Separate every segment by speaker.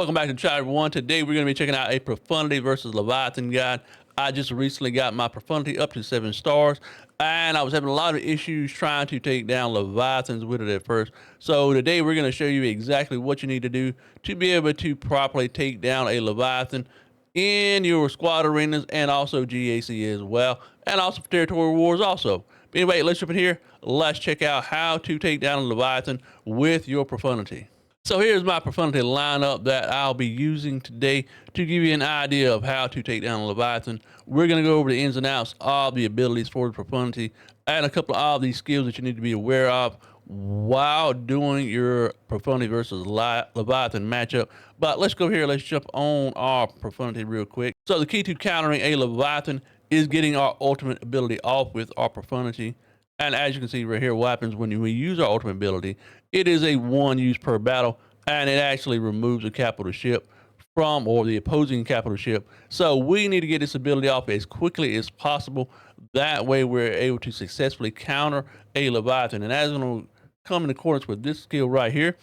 Speaker 1: Welcome back to Chat Everyone. Today we're going to be checking out a Profundity versus Leviathan guide. I just recently got my Profundity up to 7 stars, and I was having a lot of issues trying to take down Leviathans with it at first. So today we're going to show you exactly what you need to do to be able to properly take down a Leviathan in your squad arenas and also GAC as well, and also for territory wars also. But anyway, let's jump in here. Let's check out how to take down a Leviathan with your Profundity. So here's my Profundity lineup that I'll be using today to give you an idea of how to take down a Leviathan. We're going to go over the ins and outs of the abilities for the Profundity and a couple of these skills that you need to be aware of while doing your Profundity versus Leviathan matchup. But let's go here. Let's jump on our Profundity real quick. So the key to countering a Leviathan is getting our ultimate ability off with our Profundity. And as you can see right here, what happens when we use our ultimate ability, it is a 1 use per battle, and it actually removes a capital ship from, or the opposing capital ship. So we need to get this ability off as quickly as possible. That way we're able to successfully counter a Leviathan. And as going to come in accordance with this skill right here,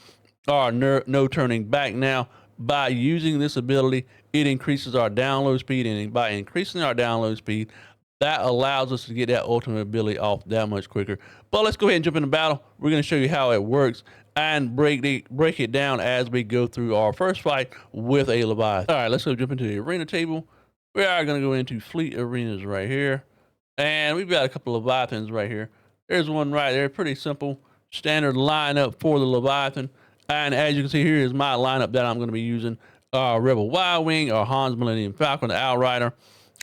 Speaker 1: our no turning back. Now, by using this ability, it increases our download speed, and by increasing our download speed, that allows us to get that ultimate ability off that much quicker. But let's go ahead and jump into battle. We're going to show you how it works and break it down as we go through our first fight with a Leviathan. All right, let's go jump into the arena table. We are going to go into fleet arenas right here. And we've got a couple of Leviathans right here. There's one right there, pretty simple, standard lineup for the Leviathan. And as you can see, here is my lineup that I'm going to be using. Rebel Y-Wing, our Hans Millennium Falcon, the Outrider.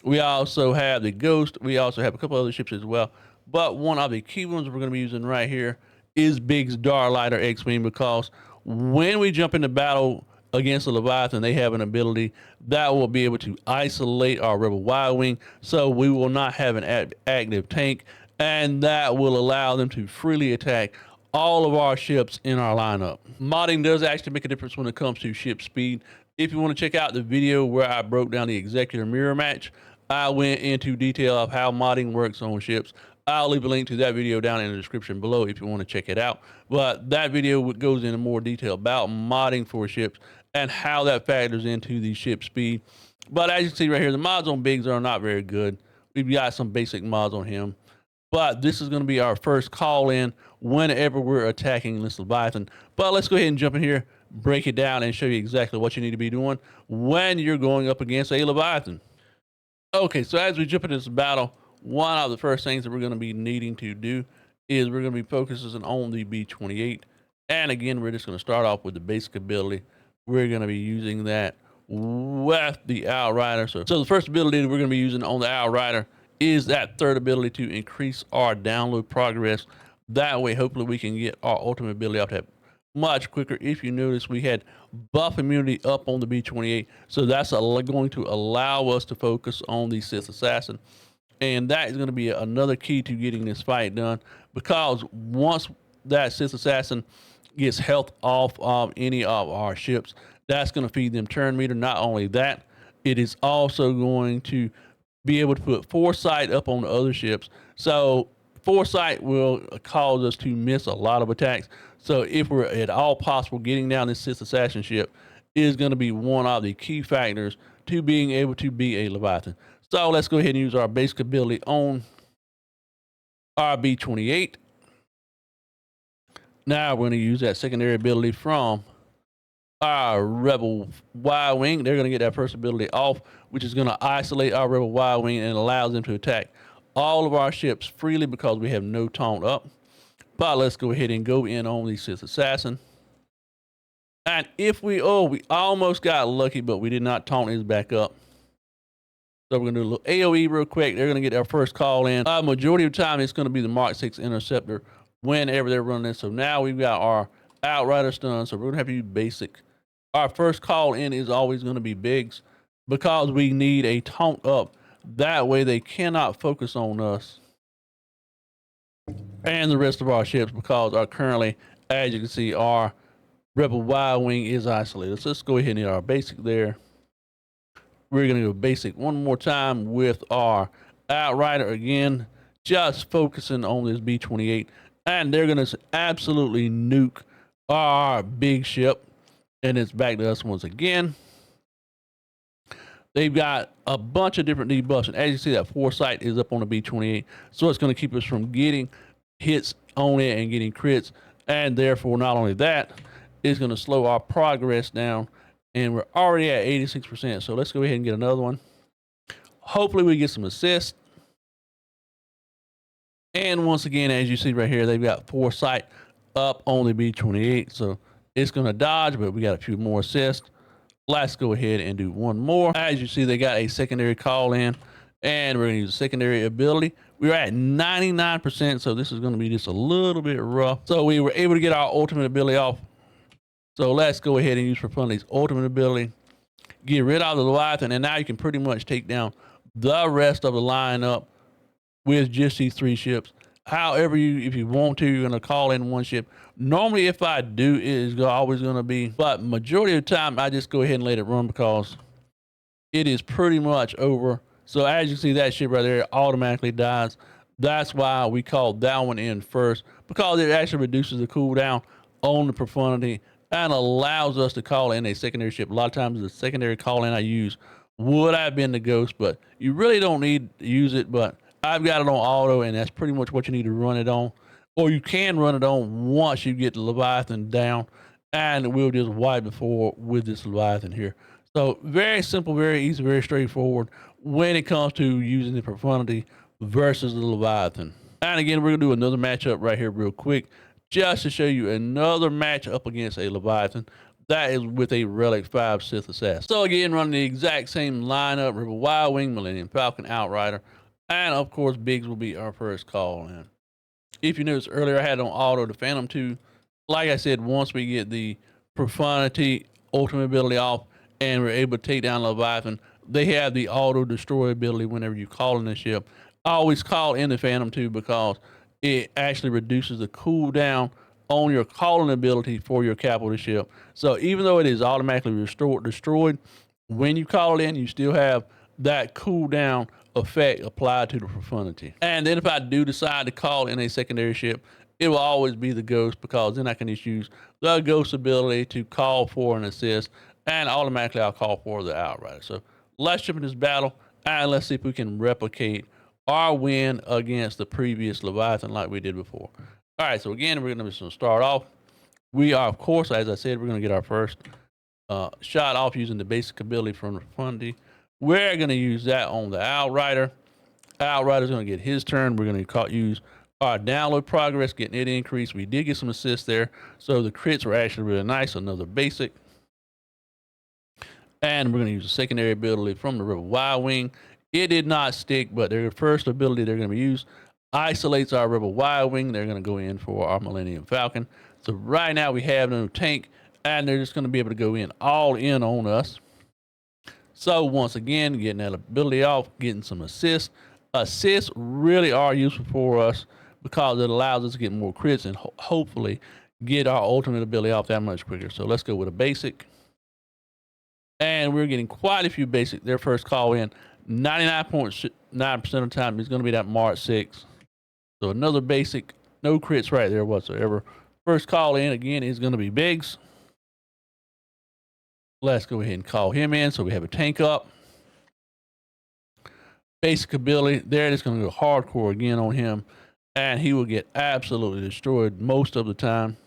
Speaker 1: We also have the Ghost. We also have a couple other ships as well. But one of the key ones we're going to be using right here is Big's Starlighter X-Wing, because when we jump into battle against the Leviathan, they have an ability that will be able to isolate our Rebel Y-Wing, so we will not have an active tank, and that will allow them to freely attack all of our ships in our lineup. Modding does actually make a difference when it comes to ship speed. If you want to check out the video where I broke down the Executor mirror match, I went into detail of how modding works on ships. I'll leave a link to that video down in the description below if you want to check it out. But that video goes into more detail about modding for ships and how that factors into the ship speed. But as you can see right here, the mods on Biggs are not very good. We've got some basic mods on him. But this is going to be our first call in whenever we're attacking this Leviathan. But let's go ahead and jump in here, break it down, and show you exactly what you need to be doing when you're going up against a Leviathan. Okay, so as we jump into this battle, one of the first things that we're going to be needing to do is we're going to be focusing on the B-28. And again, we're just going to start off with the basic ability. We're going to be using that with the Outrider. So the first ability that we're going to be using on the Outrider is that third ability to increase our download progress. That way, hopefully, we can get our ultimate ability off that much quicker. If you notice, we had buff immunity up on the B-28, so that's going to allow us to focus on the Sith Assassin, and that is going to be another key to getting this fight done, because once that Sith Assassin gets health off of any of our ships, that's going to feed them turn meter. Not only that, it is also going to be able to put foresight up on the other ships, so foresight will cause us to miss a lot of attacks. So if we're at all possible, getting down this Sith Assassin ship is going to be one of the key factors to being able to be a Leviathan. So let's go ahead and use our basic ability on our B-28. Now we're going to use that secondary ability from our Rebel Y-Wing. They're going to get that first ability off, which is going to isolate our Rebel Y-Wing and allows them to attack all of our ships freely because we have no taunt up. But let's go ahead and go in on the Sith Assassin. And if we almost got lucky, but we did not taunt his back up. So we're going to do a little AoE real quick. They're going to get their first call in. Majority of the time, it's going to be the Mark 6 Interceptor whenever they're running this. So now we've got our Outrider stun, so we're going to have to use basic. Our first call in is always going to be Biggs, because we need a taunt up. That way they cannot focus on us and the rest of our ships, because currently, as you can see, our Rebel Y-Wing is isolated. So let's go ahead and hit our basic there. We're going to go basic one more time with our Outrider again, just focusing on this B-28. And they're going to absolutely nuke our big ship. And it's back to us once again. They've got a bunch of different debuffs, and as you see, that foresight is up on the B28, so it's going to keep us from getting hits on it and getting crits, and therefore, not only that, it's going to slow our progress down, and we're already at 86%, so let's go ahead and get another one. Hopefully, we get some assists. And once again, as you see right here, they've got foresight up on the B28, so it's going to dodge, but we got a few more assists. Let's go ahead and do one more. As you see, they got a secondary call in, and we're going to use a secondary ability. We're at 99%, so this is going to be just a little bit rough. So we were able to get our ultimate ability off. So let's go ahead and use Profundity's ultimate ability. Get rid of the Leviathan, and now you can pretty much take down the rest of the lineup with just these 3 ships. However, if you want to, you're going to call in one ship. Normally, if I do, it is always going to be, but majority of the time, I just go ahead and let it run because it is pretty much over. So as you see, that ship right there automatically dies. That's why we called that one in first, because it actually reduces the cooldown on the Profundity and allows us to call in a secondary ship. A lot of times, the secondary call in I use would have been the Ghost, but you really don't need to use it, but I've got it on auto, and that's pretty much what you need to run it on. Or you can run it on once you get the Leviathan down, and we'll just wipe it forward with this Leviathan here. So very simple, very easy, very straightforward when it comes to using the Profundity versus the Leviathan. And again, we're going to do another matchup right here real quick, just to show you another match up against a Leviathan. That is with a Relic 5 Sith Assassin. So again, running the exact same lineup: Rebel Wild Wing, Millennium Falcon, Outrider. And of course, Biggs will be our first call in. If you noticed earlier, I had on auto the Phantom 2. Like I said, once we get the Profundity ultimate ability off and we're able to take down Leviathan, they have the auto destroy ability whenever you call in the ship. I always call in the Phantom 2 because it actually reduces the cooldown on your calling ability for your capital ship. So even though it is automatically destroyed, when you call it in, you still have that cooldown effect applied to the Profundity. And then if I do decide to call in a secondary ship, it will always be the Ghost, because then I can just use the Ghost ability to call for an assist, and automatically I'll call for the Outrider. So let's jump in this battle, and let's see if we can replicate our win against the previous Leviathan like we did before. All right, so again, we're going to start off. We are, of course, as I said, we're going to get our first shot off using the basic ability from the Profundity. We're going to use that on the Outrider. Outrider's going to get his turn. We're going to use our download progress, getting it increased. We did get some assists there, so the crits were actually really nice. Another basic. And we're going to use a secondary ability from the Rebel Wild Wing. It did not stick, but their first ability they're going to use isolates our Rebel Wild Wing. They're going to go in for our Millennium Falcon. So right now we have no tank, and they're just going to be able to go in all in on us. So once again, getting that ability off, getting some assists. Assists really are useful for us because it allows us to get more crits and hopefully get our ultimate ability off that much quicker. So let's go with a basic. And we're getting quite a few basic. Their first call in, 99.9% of the time, is going to be that Mark 6. So another basic, no crits right there whatsoever. First call in, again, is going to be Biggs. Let's go ahead and call him in so we have a tank up. Basic ability, there it is going to go hardcore again on him, and he will get absolutely destroyed most of the time.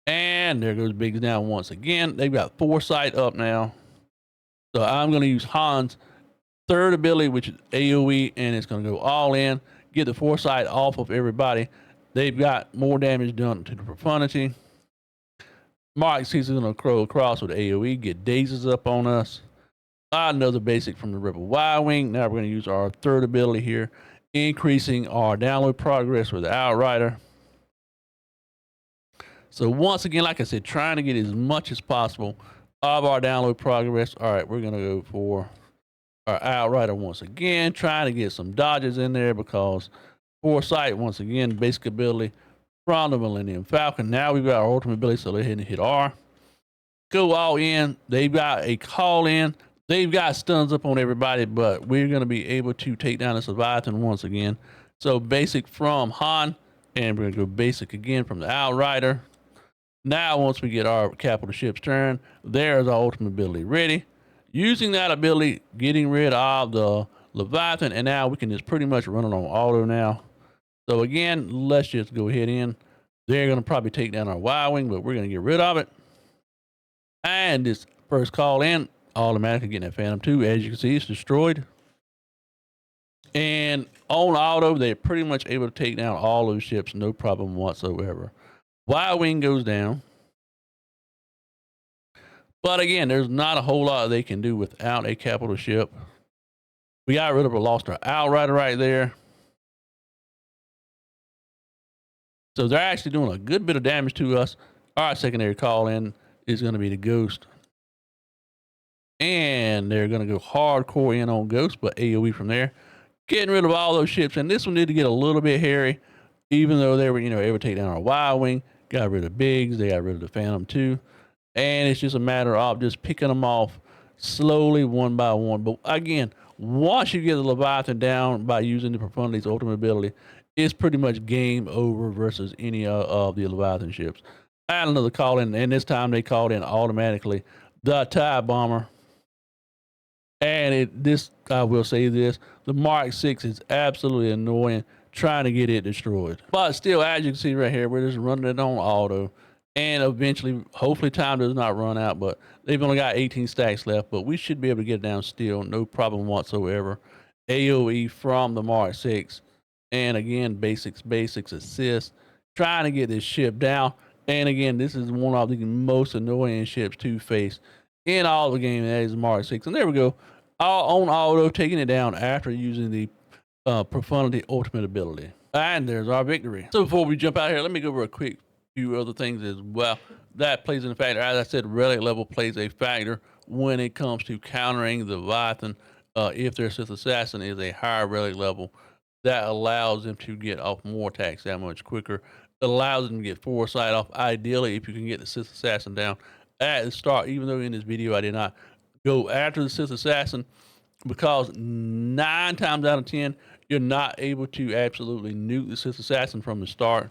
Speaker 1: And there goes Biggs down once again. They've got foresight up now. So I'm going to use Han's third ability, which is AoE, and it's going to go all in, get the foresight off of everybody. They've got more damage done to the Profundity. Mark 6 is going to crow across with AoE, get dazes up on us. Another basic from the Rebel Wild Wing. Now we're going to use our third ability here, increasing our download progress with the Outrider. So once again, like I said, trying to get as much as possible of our download progress. All right, we're going to go for our Outrider once again, trying to get some dodges in there because foresight, once again, basic ability from the Millennium Falcon. Now we've got our ultimate ability, so let's hit R. Go all in. They've got a call in. They've got stuns up on everybody, but we're going to be able to take down this Leviathan once again. So basic from Han, and we're going to go basic again from the Outrider. Now, once we get our capital ships turned, there's our ultimate ability ready. Using that ability, getting rid of the Leviathan, and now we can just pretty much run it on auto now. So again, let's just go ahead in. They're going to probably take down our Y-Wing, but we're going to get rid of it. And this first call in, automatically getting that Phantom 2. As you can see, it's destroyed. And on auto, they're pretty much able to take down all those ships, no problem whatsoever. Y-Wing goes down. But again, there's not a whole lot they can do without a capital ship. We got rid of a lost our outrider right there. So they're actually doing a good bit of damage to us. Our secondary call in is going to be the Ghost. And they're going to go hardcore in on Ghost, but AoE from there. Getting rid of all those ships. And this one did get a little bit hairy, even though they were, able to take down our Y-Wing. Got rid of Biggs. They got rid of the Phantom 2. And it's just a matter of just picking them off slowly one by one. But again, once you get the Leviathan down by using the Profundity's ultimate ability, it's pretty much game over versus any of the Leviathan ships. I had another call in, and this time they called in automatically the TIE Bomber. And I will say this, the Mark 6 is absolutely annoying trying to get it destroyed. But still, as you can see right here, we're just running it on auto. And eventually, hopefully time does not run out, but they've only got 18 stacks left, but we should be able to get it down still, no problem whatsoever. AoE from the Mark 6. And again, basics, assist, trying to get this ship down. And again, this is one of the most annoying ships to face in all the game. That is Mark 6. And there we go. All on auto, taking it down after using the Profundity ultimate ability. And there's our victory. So before we jump out here, let me go over a quick few other things as well. That plays in a factor. As I said, relic level plays a factor when it comes to countering the Leviathan. If their Sith Assassin is a higher relic level, that allows them to get off more attacks that much quicker. It allows them to get foresight off. Ideally, if you can get the Sith Assassin down at the start, even though in this video I did not go after the Sith Assassin, because 9 times out of 10, you're not able to absolutely nuke the Sith Assassin from the start.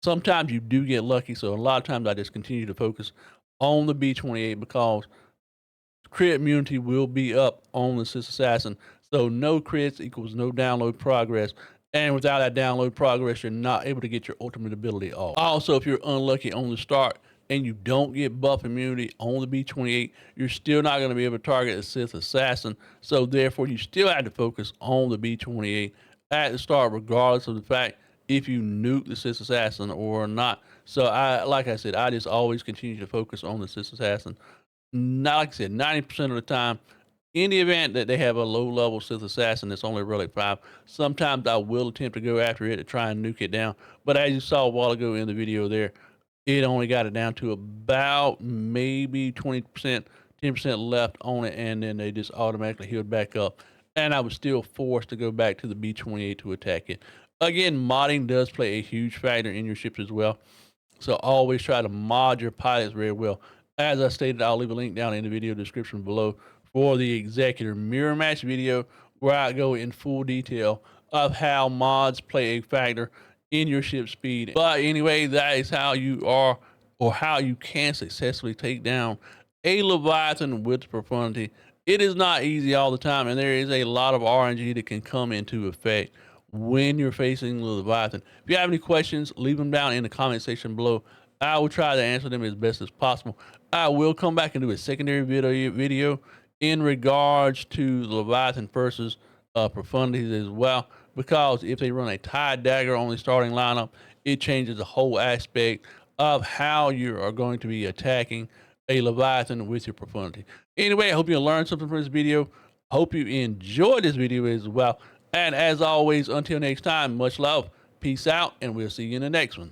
Speaker 1: Sometimes you do get lucky, so a lot of times I just continue to focus on the B-28 because crit immunity will be up on the Sith Assassin. So no crits equals no download progress. And without that download progress, you're not able to get your ultimate ability off. Also, if you're unlucky on the start and you don't get buff immunity on the B-28, you're still not going to be able to target the Sith Assassin. So therefore, you still have to focus on the B-28 at the start, regardless of the fact if you nuke the Sith Assassin or not. So like I said, I just always continue to focus on the Sith Assassin. Not like I said, 90% of the time, in the event that they have a low-level Sith Assassin that's only Relic 5, sometimes I will attempt to go after it to try and nuke it down. But as you saw a while ago in the video there, it only got it down to about maybe 20%, 10% left on it, and then they just automatically healed back up. And I was still forced to go back to the B-28 to attack it. Again, modding does play a huge factor in your ships as well. So always try to mod your pilots very well. As I stated, I'll leave a link down in the video description below for the Executor mirror match video, where I go in full detail of how mods play a factor in your ship speed. But anyway, that is how you are, or how you can successfully take down a Leviathan with Profundity. It is not easy all the time, and there is a lot of RNG that can come into effect when you're facing the Leviathan. If you have any questions, leave them down in the comment section below. I will try to answer them as best as possible. I will come back and do a secondary video in regards to the Leviathan versus Profundities as well, because if they run a TIE Dagger on the starting lineup, it changes the whole aspect of how you are going to be attacking a Leviathan with your Profundity. Anyway, I hope you learned something from this video. Hope you enjoyed this video as well. And as always, until next time, much love, peace out, and we'll see you in the next one.